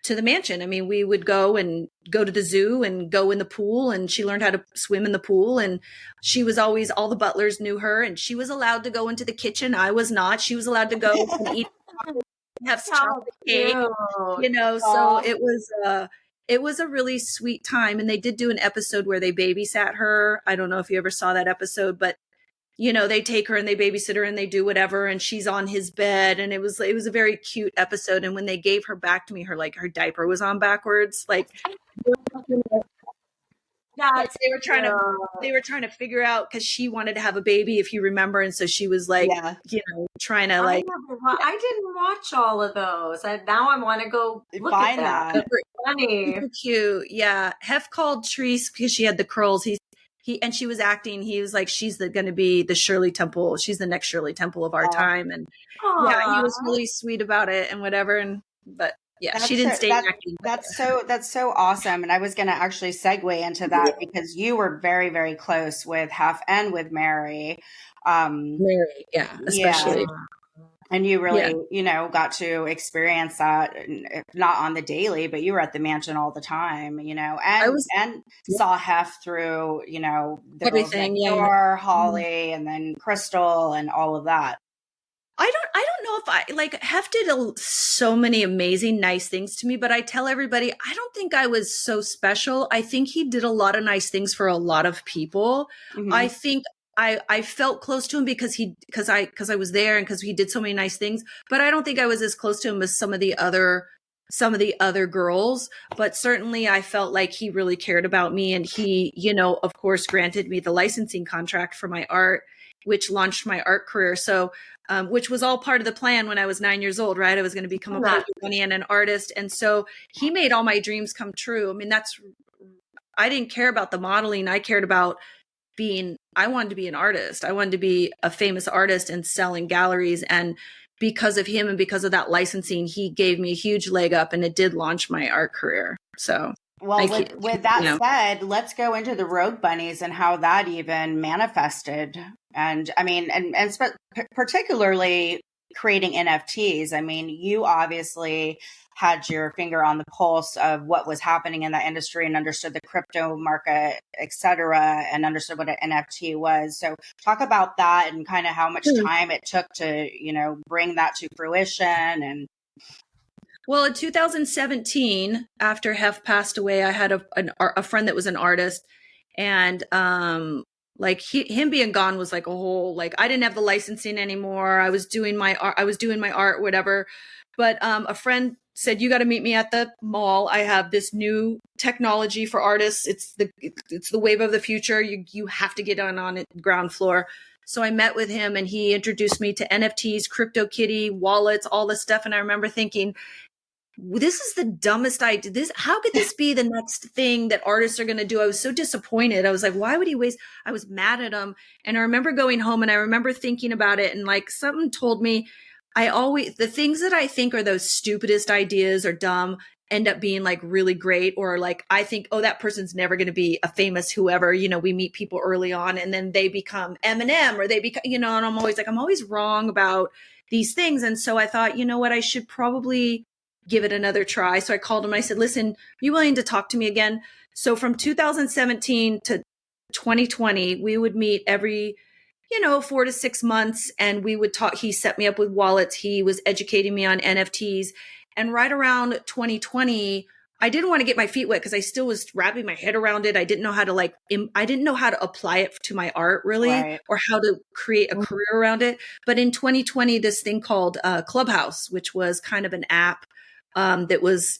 to the mansion. I mean, we would go to the zoo and go in the pool, and she learned how to swim in the pool. And she was always, all the butlers knew her, and she was allowed to go into the kitchen. I was not. She was allowed to go and eat, have chocolate cake, you know. So it was a really sweet time. And they did do an episode where they babysat her. I don't know if you ever saw that episode, but you know, they take her and they babysit her and they do whatever, and she's on his bed, and it was a very cute episode. And when they gave her back to me, her diaper was on backwards, like they were trying to figure out, because she wanted to have a baby, if you remember, and so she was like, you know, trying to like. I didn't watch all of those. Now I want to go look at that. Super funny, super cute. Yeah, Hef called Treese because she had the curls. And she was acting. He was like, she's going to be the Shirley Temple. She's the next Shirley Temple of our time. And yeah, he was really sweet about it and whatever. But yeah, she didn't stay acting. That's so awesome. And I was going to actually segue into that because you were very, very close with Hef and with Mary. Mary, especially. And you Yeah. really, got to experience that, not on the daily, but you were at the mansion all the time, I and was saw Hef through, the girls everything. next Yeah. door, Mhm. Holly, and then Crystal, and all of that. I don't know if I like Hef did so many amazing, nice things to me, but I tell everybody, I don't think I was so special. I think he did a lot of nice things for a lot of people. I Hmm. think I felt close to him because I was there and because he did so many nice things, but I don't think I was as close to him as some of the other girls, but certainly I felt like he really cared about me, and he, of course, granted me the licensing contract for my art, which launched my art career. So which was all part of the plan when I was 9 years old, right? I was going to become a Playboy bunny and an artist. And so he made all my dreams come true. I mean, I didn't care about the modeling. I cared about I wanted to be an artist. I wanted to be a famous artist and sell in galleries. And because of him and because of that licensing, he gave me a huge leg up, and it did launch my art career. So Well, with that said, let's go into the Rogue Bunnies and how that even manifested. And I mean, and particularly creating NFTs. I mean, you obviously had your finger on the pulse of what was happening in that industry and understood the crypto market, et cetera, and understood what an NFT was. So talk about that and kind of how much time it took to, bring that to fruition. And well, in 2017, after Hef passed away, I had a friend that was an artist, and like him being gone was like a whole, like, I didn't have the licensing anymore. I was doing my art, whatever. But a friend said, "You got to meet me at the mall. I have this new technology for artists. It's the wave of the future. You have to get on it, ground floor." So I met with him, and he introduced me to NFTs, CryptoKitty, wallets, all this stuff. And I remember thinking, this is the dumbest idea. How could this be the next thing that artists are going to do? I was so disappointed. I was like, why would he waste? I was mad at him. And I remember going home, and I remember thinking about it, and like something told me, the things that I think are those stupidest ideas or dumb end up being like really great. Or like, I think, oh, that person's never going to be a famous whoever, we meet people early on and then they become Eminem, or they become, and I'm always wrong about these things. And so I thought, you know what, I should probably give it another try. So I called him. I said, listen, are you willing to talk to me again? So from 2017 to 2020, we would meet every 4 to 6 months, and we would talk. He set me up with wallets. He was educating me on NFTs. And right around 2020, I didn't want to get my feet wet because I still was wrapping my head around it. I didn't know how to I didn't know how to apply it to my art really, right. or how to create a career around it. But in 2020, this thing called Clubhouse, which was kind of an app that was,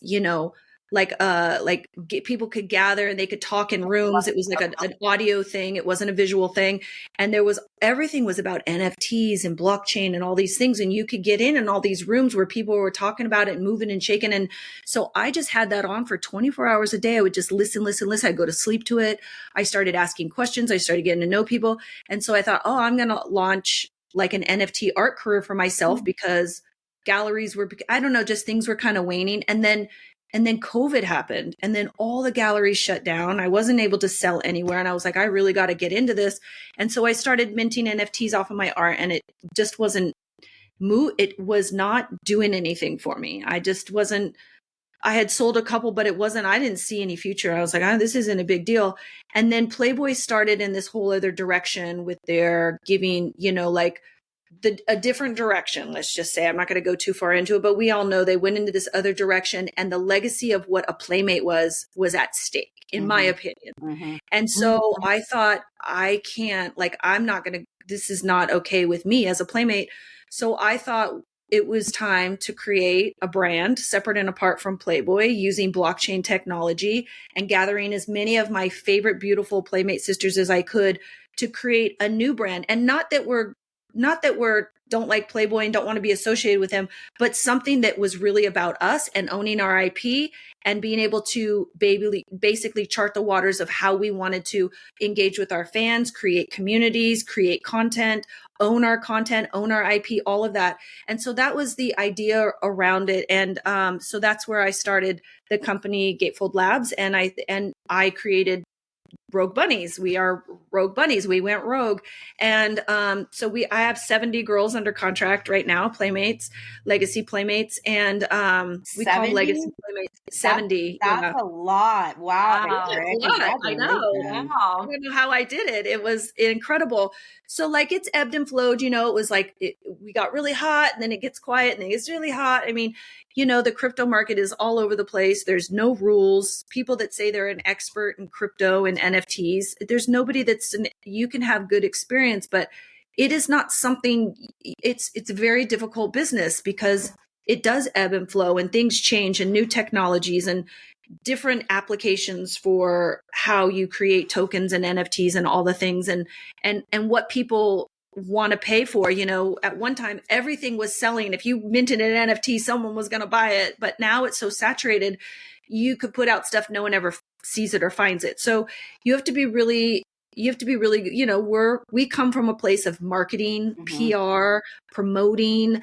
people could gather and they could talk in rooms. It was like an audio thing. It wasn't a visual thing. And everything was about NFTs and blockchain and all these things. And you could get in all these rooms where people were talking about it and moving and shaking. And so I just had that on for 24 hours a day. I would just listen. I'd go to sleep to it. I started asking questions. I started getting to know people. And so I thought, oh, I'm going to launch like an NFT art career for myself, because galleries were, I don't know, just things were kind of waning. And then COVID happened, and then all the galleries shut down. I wasn't able to sell anywhere. And I was like, I really got to get into this. And so I started minting NFTs off of my art, and it just it was not doing anything for me. I had sold a couple, but I didn't see any future. I was like, this isn't a big deal. And then Playboy started in this whole other direction with their giving, a different direction. Let's just say, I'm not going to go too far into it, but we all know they went into this other direction, and the legacy of what a Playmate was at stake, in my opinion. Mm-hmm. And so I thought, I'm not going to, this is not okay with me as a Playmate. So I thought it was time to create a brand separate and apart from Playboy, using blockchain technology and gathering as many of my favorite, beautiful Playmate sisters as I could to create a new brand. And not that we're don't like Playboy and don't want to be associated with him, but something that was really about us and owning our IP and being able to basically chart the waters of how we wanted to engage with our fans, create communities, create content, own our IP, all of that. And so that was the idea around it. And so that's where I started the company Gatefold Labs, and I created Rogue Bunnies. We are Rogue Bunnies. We went rogue. And so I have 70 girls under contract right now, Playmates, Legacy Playmates. And we call them 70? Legacy Playmates 70. That's a lot. Wow. Wow. Victoria, It's a lot. I know. congratulations. I Wow. don't know how I did it. It was incredible. So like it's ebbed and flowed, you know, it was like we got really hot and then it gets quiet and then it gets really hot. I mean, you know, the crypto market is all over the place. There's no rules. People that say they're an expert in crypto and NFTs, there's nobody you can have good experience, but it is not something, it's a very difficult business because it does ebb and flow and things change and new technologies and different applications for how you create tokens and NFTs and all the things and what people want to pay for. You know, at one time everything was selling. If you minted an NFT, someone was going to buy it, but now it's so saturated, you could put out stuff no one ever sees it or finds it. So you have to be really, you know, we come from a place of marketing, PR, promoting,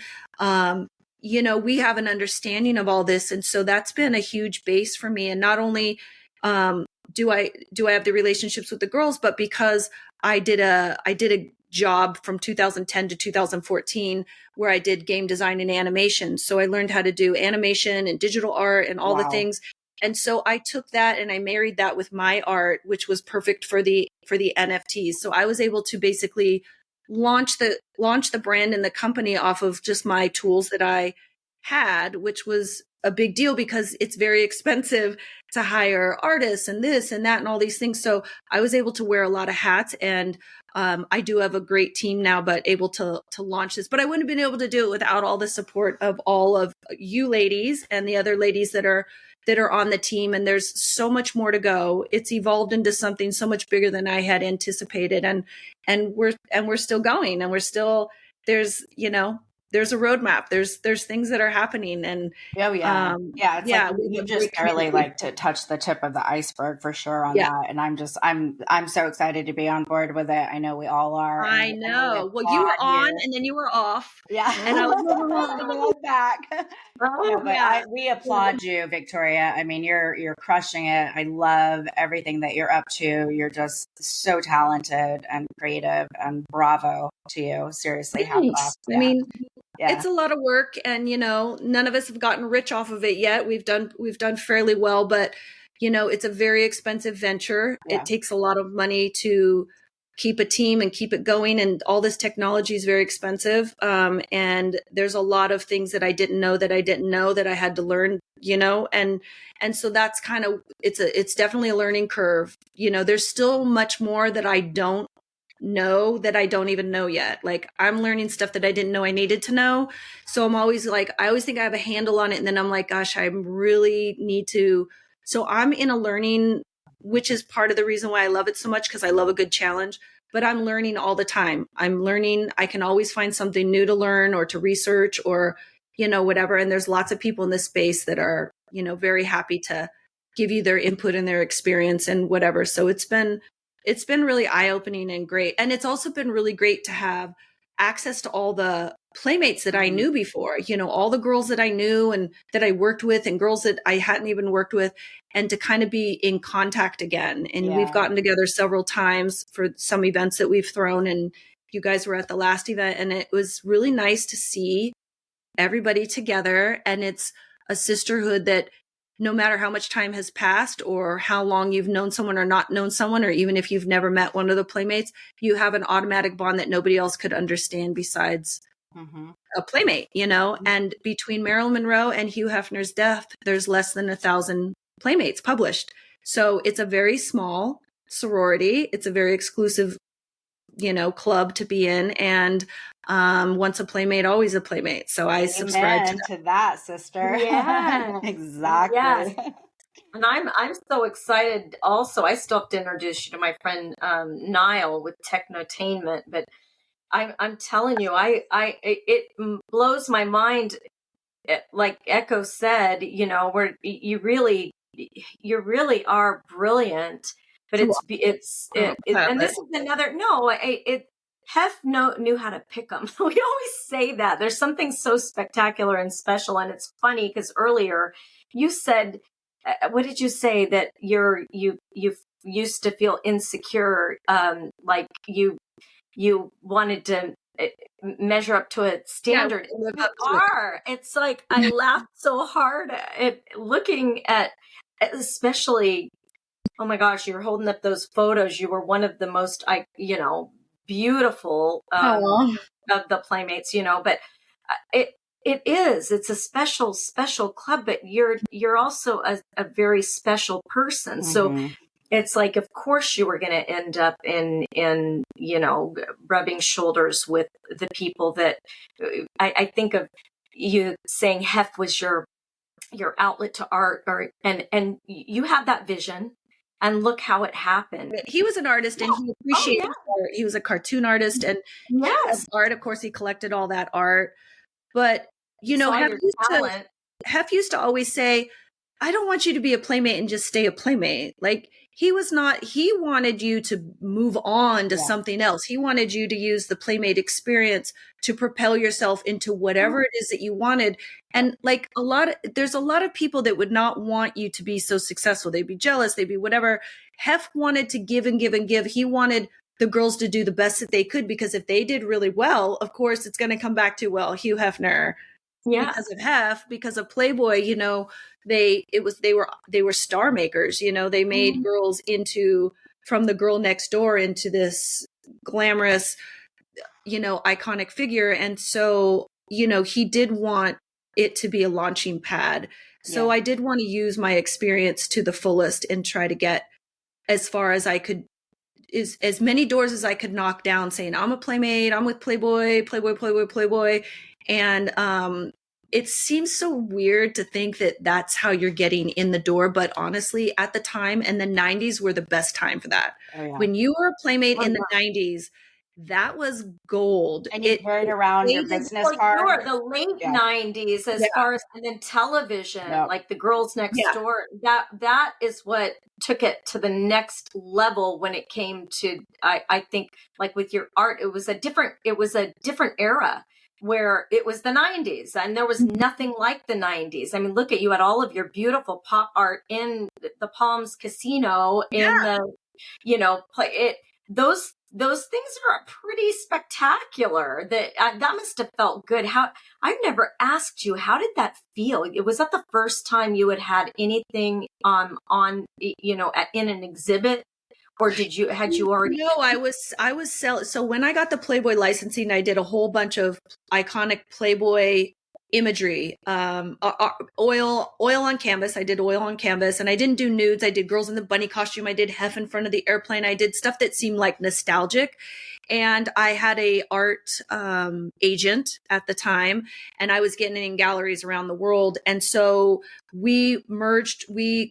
you know, we have an understanding of all this. And so that's been a huge base for me. And not only do I have the relationships with the girls, but because I did a job from 2010 to 2014 where I did game design and animation. So I learned how to do animation and digital art and all the things. And so I took that and I married that with my art, which was perfect for the NFTs. So I was able to basically launch the brand and the company off of just my tools that I had, which was a big deal because it's very expensive to hire artists and this and that and all these things. So I was able to wear a lot of hats, and I do have a great team now, but able to launch this. But I wouldn't have been able to do it without all the support of all of you ladies and the other ladies that are on the team. And there's so much more to go. It's evolved into something so much bigger than I had anticipated. And we're still going, and there's a roadmap. There's things that are happening. And it's like you just barely like to touch the tip of the iceberg for sure on that. And I'm so excited to be on board with it. I know we all are. I know. Well, you were on and then you were off. Yeah. And I was back. We applaud you, Victoria. I mean, you're crushing it. I love everything that you're up to. You're just so talented and creative, and bravo to you. Seriously. Hats off. I mean, it's a lot of work, and you know, none of us have gotten rich off of it yet. We've done fairly well, but you know, it's a very expensive venture. It takes a lot of money to keep a team and keep it going, and all this technology is very expensive. And there's a lot of things that I didn't know that I had to learn, you know, and so that's kind of, it's definitely a learning curve. You know, there's still much more that I don't know that I don't even know yet. Like I'm learning stuff that I didn't know I needed to know. So I'm always like, I always think I have a handle on it. And then I'm like, gosh, I really need to. So I'm in a learning, which is part of the reason why I love it so much, because I love a good challenge, but I'm learning all the time. I'm learning. I can always find something new to learn or to research or, you know, whatever. And there's lots of people in this space that are, you know, very happy to give you their input and their experience and whatever. So it's been really eye-opening and great. And it's also been really great to have access to all the playmates that I knew before, you know, all the girls that I knew and that I worked with and girls that I hadn't even worked with, and to kind of be in contact again. And we've gotten together several times for some events that we've thrown, and you guys were at the last event, and it was really nice to see everybody together. And it's a sisterhood that no matter how much time has passed or how long you've known someone or not known someone, or even if you've never met one of the playmates, you have an automatic bond that nobody else could understand besides a playmate, you know. And between Marilyn Monroe and Hugh Hefner's death, there's less than 1,000 playmates published. So it's a very small sorority. It's a very exclusive, you know, club to be in. And once a playmate, always a playmate. So I subscribe to that, sister. Yeah. Exactly. Yes. And I'm so excited. Also, I still have to introduce you to my friend Niall with Technotainment, but I'm telling you, it blows my mind. Like Echo said, you know, where you really are brilliant. But and this is another Hef knew how to pick them. We always say that there's something so spectacular and special, and it's funny because earlier you said, what did you say, that you used to feel insecure, like you wanted to measure up to a standard. live You up to it. are. It's like I laughed so hard at looking at, especially, oh my gosh, you're holding up those photos. You were one of the most, beautiful Aw. of the Playmates, but it's a special club, but you're also a very special person. So Mhm. it's like, of course you were going to end up in, rubbing shoulders with the people that I think of you saying Hef was your outlet to art, and you had that vision, and look how it happened. He was an artist and he appreciated art. He was a cartoon artist and he Yes. loved art. Of course, he collected all that art. But, Saw your talent. Hef used to always say, I don't want you to be a Playmate and just stay a Playmate. Like, he wanted you to move on to something else. He wanted you to use the Playmate experience to propel yourself into whatever it is that you wanted. And like there's a lot of people that would not want you to be so successful. They'd be jealous. They'd be whatever. Hef wanted to give and give and give. He wanted the girls to do the best that they could, because if they did really well, of course, it's going to come back to, well, Hugh Hefner. Yeah. Because of Hef, because of Playboy, they were star makers. They made girls from the girl next door into this glamorous, iconic figure. And so, he did want it to be a launching pad. So I did want to use my experience to the fullest and try to get as far as I could, as many doors as I could knock down, saying, I'm a Playmate, I'm with Playboy. And it seems so weird to think that that's how you're getting in the door. But honestly, at the time, and the 90s were the best time for that. Oh, yeah. When you were a Playmate in the 90s, that was gold. And you carried around your business card. The late 90s, as far as, and then television, like the girls next door, that is what took it to the next level when it came to, I think, like with your art, it was a different era, where it was the 90s and there was nothing like the 90s. I mean, look at you at all of your beautiful pop art in the Palms Casino, in the, those things are pretty spectacular. That must have felt good. I've never asked you, how did that feel? Was that the first time you had anything on in an exhibit? Or had you already? No, I was selling. So when I got the Playboy licensing, I did a whole bunch of iconic Playboy imagery, oil on canvas. I did oil on canvas, and I didn't do nudes. I did girls in the bunny costume. I did Hef in front of the airplane. I did stuff that seemed like nostalgic. And I had a art agent at the time, and I was getting in galleries around the world. And so we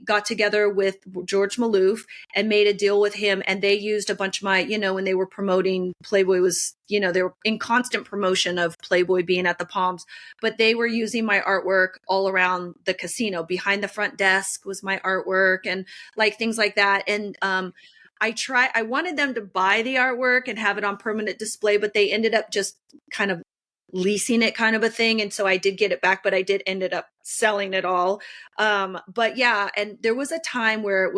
got together with George Maloof and made a deal with him. And they used a bunch of my, when they were promoting Playboy was, they were in constant promotion of Playboy being at the Palms, but they were using my artwork all around the casino. Behind the front desk was my artwork and like things like that. And, I wanted them to buy the artwork and have it on permanent display, but they ended up just kind of leasing it, kind of a thing. And so I did get it back, but I did ended up selling it all. But yeah, and there was a time where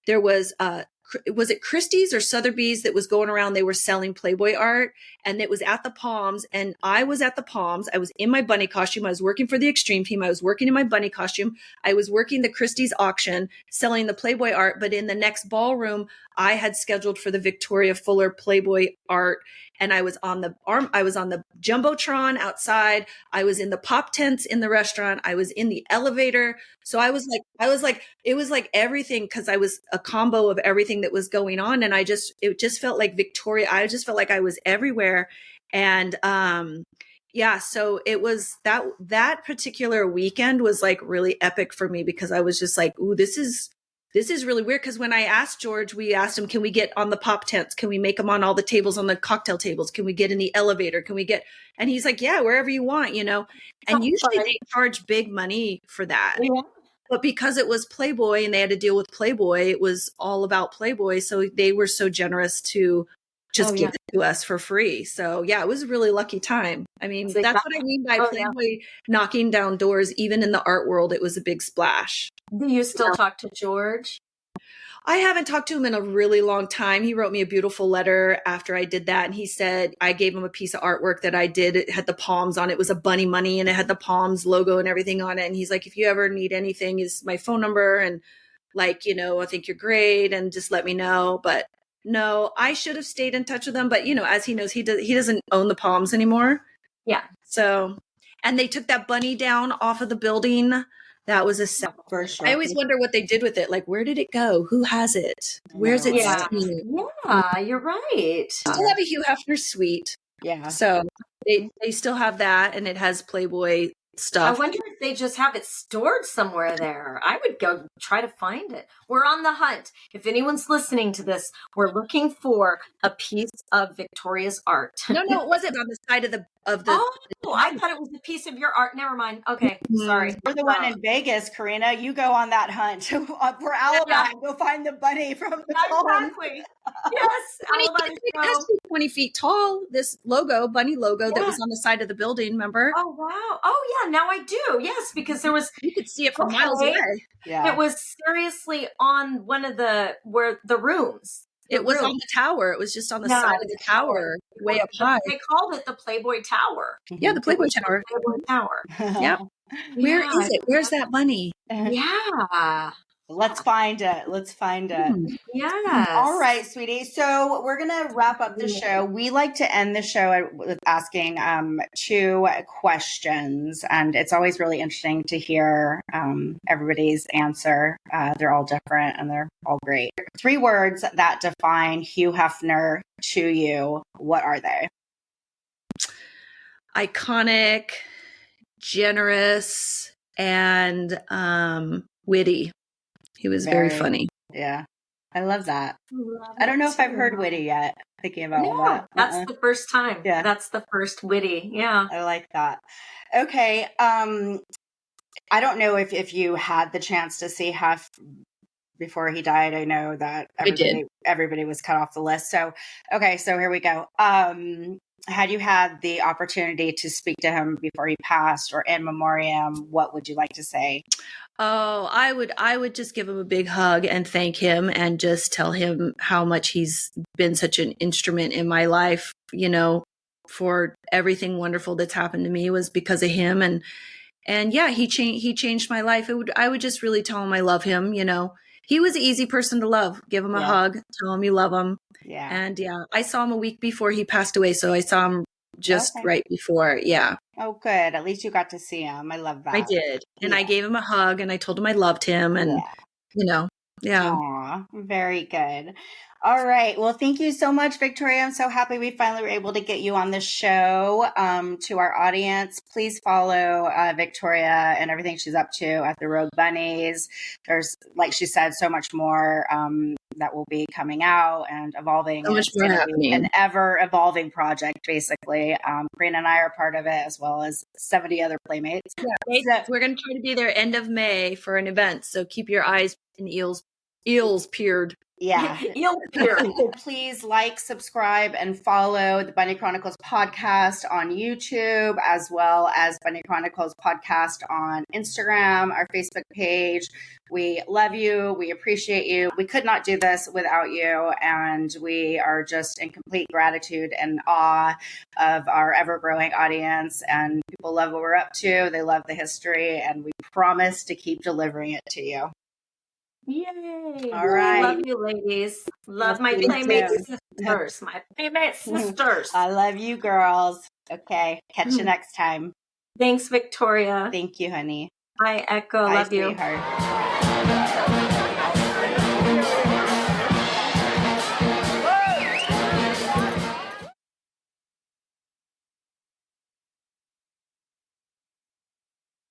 there was it Christie's or Sotheby's that was going around? They were selling Playboy art, and it was at the Palms, and I was at the Palms. I was in my bunny costume. I was working for the Extreme Team. I was working in my bunny costume. I was working the Christie's auction, selling the Playboy art. But in the next ballroom, I had scheduled for the Victoria Fuller Playboy art, and I was on the Jumbotron outside. I was in the pop tents in the restaurant. I was in the elevator. So it was like everything, because I was a combo of everything that was going on. And it just felt like Victoria. I just felt like I was everywhere. And, so it was that particular weekend was like really epic for me, because I was just like, ooh, this is really weird. Because when I asked George, we asked him, can we get on the pop tents? Can we make them on all the tables, on the cocktail tables? Can we get in the elevator? And he's like, yeah, wherever you want, and usually they charge big money for that. Yeah. But because it was Playboy and they had to deal with Playboy, it was all about Playboy. So they were so generous to just give it to us for free. So yeah, it was a really lucky time. I mean, that's what I mean by Playboy knocking down doors. Even in the art world, it was a big splash. Do you still talk to George? I haven't talked to him in a really long time. He wrote me a beautiful letter after I did that. And he said, I gave him a piece of artwork that I did. It had the palms on it. It was a bunny money and it had the palms logo and everything on it. And he's like, if you ever need anything, is my phone number. And like, I think you're great. And just let me know. But no, I should have stayed in touch with him. But, as he knows, he doesn't own the palms anymore. Yeah. So, and they took that bunny down off of the building. That was a set. For sure. I always wonder what they did with it. Like, where did it go? Who has it? Where's it? Yeah. Seen? Yeah, you're right. Still have a Hugh Hefner suite. Yeah. So they still have that, and it has Playboy stuff. I wonder if they just have it stored somewhere there. I would go try to find it. We're on the hunt. If anyone's listening to this, we're looking for a piece of Victoria's art. No, it wasn't on the side of the. Oh, I thought it was a piece of your art. Never mind. Okay, sorry. We're the one in Vegas, Karina. You go on that hunt for Alibi. Go find the bunny from the phone. Exactly. Yes, Alibi. It has to be 20 feet tall. This logo, bunny logo, that was on the side of the building. Remember? Oh wow. Oh yeah. Now I do. Yes, because there was. You could see it from miles away. Yeah. It was seriously on one of the rooms. It was on the tower. It was just on the side of the tower, way up high. They called it the Playboy Tower. Yeah, the Playboy Tower. Playboy Tower. Yeah. Where is it? Where's that bunny? Yeah. Let's find it. Yes. All right, sweetie. So we're going to wrap up the show. We like to end the show with asking 2 questions. And it's always really interesting to hear everybody's answer. They're all different and they're all great. 3 words that define Hugh Hefner to you. What are they? Iconic, generous, and witty. He was very funny. Yeah. I love that. I don't know if I've heard witty yet, thinking about that. That's the first time. Yeah. That's the first witty. Yeah. I like that. Okay. I don't know if you had the chance to see Hef before he died. I know that everybody was cut off the list. So, okay. So here we go. Had you had the opportunity to speak to him before he passed or in memoriam, what would you like to say? Oh, I would just give him a big hug and thank him and just tell him how much he's been such an instrument in my life, for everything wonderful that's happened to me was because of him. And yeah, he changed my life. I would just really tell him I love him, He was an easy person to love. Give him a hug, tell him you love him. Yeah. And I saw him a week before he passed away. So I saw him just right before. Yeah. Oh, good. At least you got to see him. I love that. I did. And I gave him a hug and I told him I loved him. And, yeah. Aw, very good. All right. Well, thank you so much, Victoria. I'm so happy we finally were able to get you on the show. To our audience, please follow Victoria and everything she's up to at the Rogue Bunnies. There's, like she said, so much more that will be coming out and evolving. So much more happening. An ever evolving project, basically. Karina and I are part of it, as well as 70 other Playmates. Yeah, we're going to try to be there end of May for an event. So keep your eyes and eels peered. Yeah. Please like, subscribe, and follow the Bunny Chronicles podcast on YouTube, as well as Bunny Chronicles podcast on Instagram, our Facebook page. We love you. We appreciate you. We could not do this without you. And we are just in complete gratitude and awe of our ever-growing audience. And people love what we're up to. They love the history. And we promise to keep delivering it to you. Yay. All right. Love you, ladies. Love my Playmate sisters. My Playmate sisters. I love you, girls. Okay. Catch you next time. Thanks, Victoria. Thank you, honey. I echo. Bye, love you. Sweetheart.